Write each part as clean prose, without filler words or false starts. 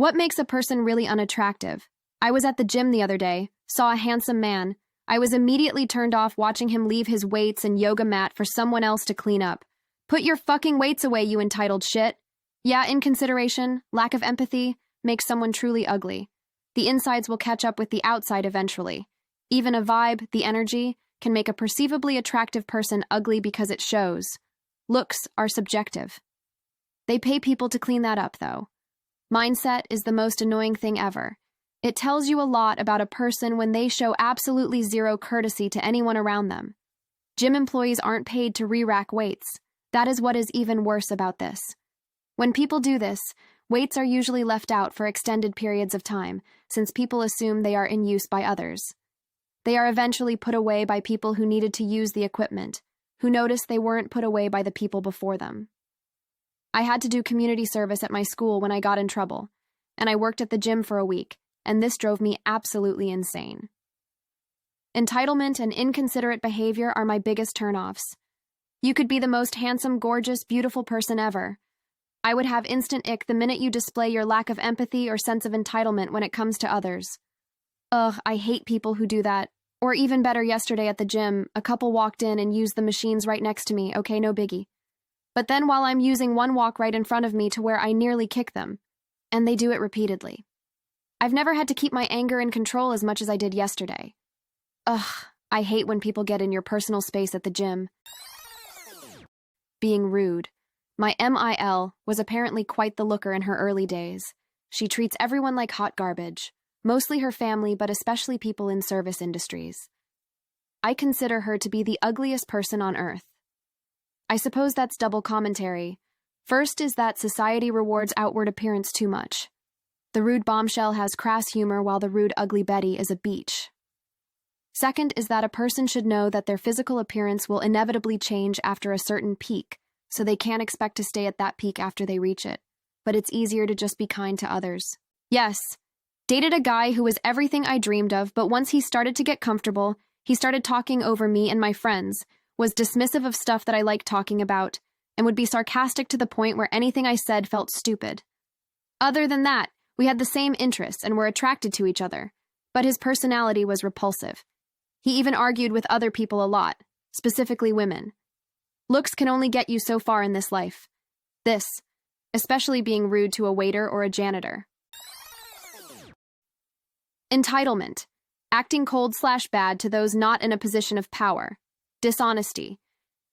What makes a person really unattractive? I was at the gym the other day, saw a handsome man. I was immediately turned off watching him leave his weights and yoga mat for someone else to clean up. Put your fucking weights away, you entitled shit. Yeah, inconsideration, lack of empathy, makes someone truly ugly. The insides will catch up with the outside eventually. Even a vibe, the energy, can make a perceivably attractive person ugly because it shows. Looks are subjective. They pay people to clean that up, though. Mindset is the most annoying thing ever. It tells you a lot about a person when they show absolutely zero courtesy to anyone around them. Gym employees aren't paid to re-rack weights. That is what is even worse about this. When people do this, weights are usually left out for extended periods of time, since people assume they are in use by others. They are eventually put away by people who needed to use the equipment, who noticed they weren't put away by the people before them. I had to do community service at my school when I got in trouble, and I worked at the gym for a week, and this drove me absolutely insane. Entitlement and inconsiderate behavior are my biggest turnoffs. You could be the most handsome, gorgeous, beautiful person ever. I would have instant ick the minute you display your lack of empathy or sense of entitlement when it comes to others. Ugh, I hate people who do that. Or even better, yesterday at the gym, a couple walked in and used the machines right next to me, okay, no biggie. But then while I'm using one walk right in front of me to where I nearly kick them. And they do it repeatedly. I've never had to keep my anger in control as much as I did yesterday. Ugh, I hate when people get in your personal space at the gym. Being rude. My MIL was apparently quite the looker in her early days. She treats everyone like hot garbage. Mostly her family, but especially people in service industries. I consider her to be the ugliest person on earth. I suppose that's double commentary. First is that society rewards outward appearance too much. The rude bombshell has crass humor while the rude ugly Betty is a beach. Second is that a person should know that their physical appearance will inevitably change after a certain peak, so they can't expect to stay at that peak after they reach it. But it's easier to just be kind to others. Yes. Dated a guy who was everything I dreamed of, but once he started to get comfortable, he started talking over me and my friends, was dismissive of stuff that I liked talking about, and would be sarcastic to the point where anything I said felt stupid. Other than that, we had the same interests and were attracted to each other, but his personality was repulsive. He even argued with other people a lot, specifically women. Looks can only get you so far in this life. This, especially being rude to a waiter or a janitor. Entitlement. Acting cold/bad to those not in a position of power. Dishonesty.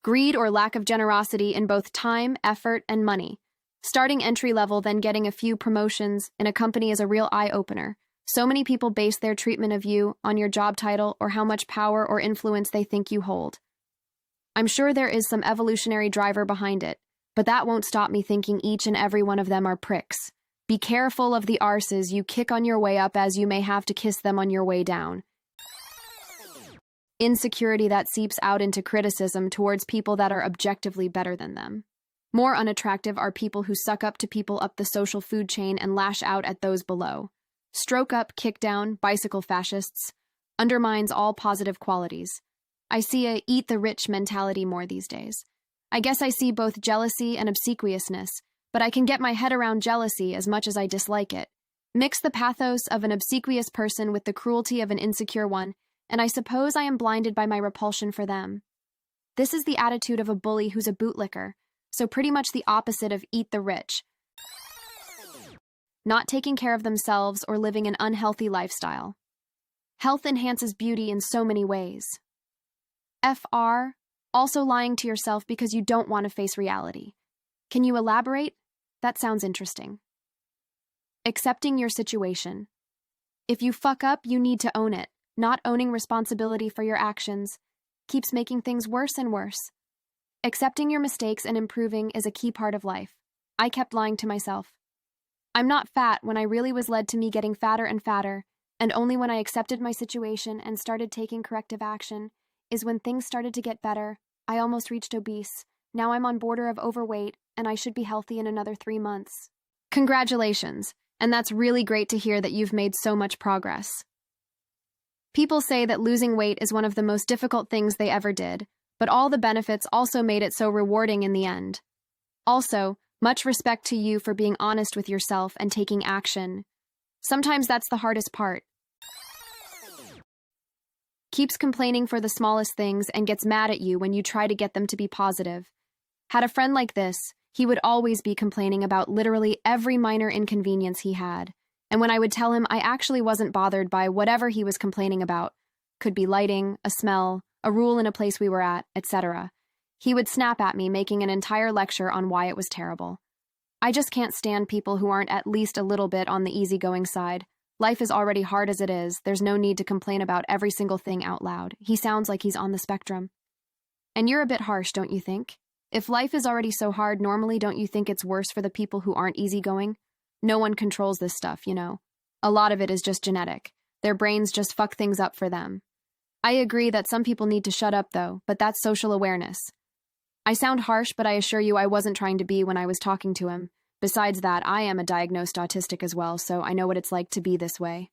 Greed or lack of generosity in both time, effort, and money. Starting entry level, then getting a few promotions in a company is a real eye-opener. So many people base their treatment of you on your job title or how much power or influence they think you hold. I'm sure there is some evolutionary driver behind it, but that won't stop me thinking each and every one of them are pricks. Be careful of the arses you kick on your way up, as you may have to kiss them on your way down. Insecurity that seeps out into criticism towards people that are objectively better than them. More unattractive are people who suck up to people up the social food chain and lash out at those below. Stroke up, kick down, bicycle fascists. Undermines all positive qualities. I see a eat the rich mentality more these days. I guess I see both jealousy and obsequiousness, but I can get my head around jealousy as much as I dislike it. Mix the pathos of an obsequious person with the cruelty of an insecure one, and I suppose I am blinded by my repulsion for them. This is the attitude of a bully who's a bootlicker, so pretty much the opposite of eat the rich. Not taking care of themselves or living an unhealthy lifestyle. Health enhances beauty in so many ways. FR, also lying to yourself because you don't want to face reality. Can you elaborate? That sounds interesting. Accepting your situation. If you fuck up, you need to own it. Not owning responsibility for your actions keeps making things worse and worse. Accepting your mistakes and improving is a key part of life. I kept lying to myself. I'm not fat when I really was led to me getting fatter and fatter, and only when I accepted my situation and started taking corrective action is when things started to get better. I almost reached obese. Now I'm on border of overweight, and I should be healthy in another 3 months. Congratulations, and that's really great to hear that you've made so much progress. People say that losing weight is one of the most difficult things they ever did, but all the benefits also made it so rewarding in the end. Also, Much respect to you for being honest with yourself and taking action. Sometimes that's the hardest part. Keeps complaining for the smallest things and gets mad at you when you try to get them to be positive. Had a friend like this, he would always be complaining about literally every minor inconvenience he had. And when I would tell him I actually wasn't bothered by whatever he was complaining about, could be lighting, a smell, a rule in a place we were at, etc., he would snap at me, making an entire lecture on why it was terrible. I just can't stand people who aren't at least a little bit on the easygoing side. Life is already hard as it is. There's no need to complain about every single thing out loud. He sounds like he's on the spectrum. And you're a bit harsh, don't you think? If life is already so hard, normally don't you think it's worse for the people who aren't easygoing? No one controls this stuff, you know. A lot of it is just genetic. Their brains just fuck things up for them. I agree that some people need to shut up, though, but that's social awareness. I sound harsh, but I assure you I wasn't trying to be when I was talking to him. Besides that, I am a diagnosed autistic as well, so I know what it's like to be this way.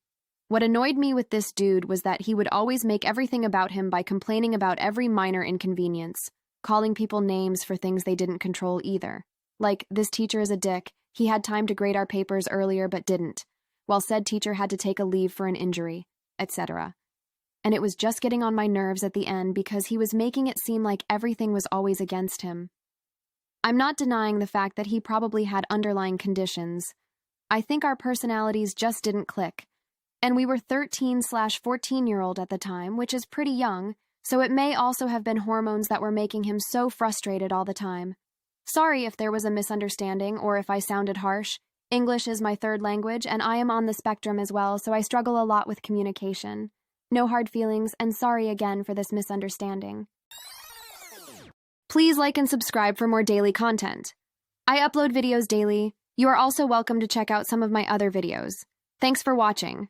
What annoyed me with this dude was that he would always make everything about him by complaining about every minor inconvenience, calling people names for things they didn't control either. Like, this teacher is a dick, he had time to grade our papers earlier but didn't, while said teacher had to take a leave for an injury, etc. And it was just getting on my nerves at the end because he was making it seem like everything was always against him. I'm not denying the fact that he probably had underlying conditions. I think our personalities just didn't click. And we were 13/14-year-old at the time, which is pretty young, so it may also have been hormones that were making him so frustrated all the time. Sorry if there was a misunderstanding or if I sounded harsh. English is my third language, and I am on the spectrum as well, so I struggle a lot with communication. No hard feelings, and sorry again for this misunderstanding. Please like and subscribe for more daily content. I upload videos daily. You are also welcome to check out some of my other videos. Thanks for watching.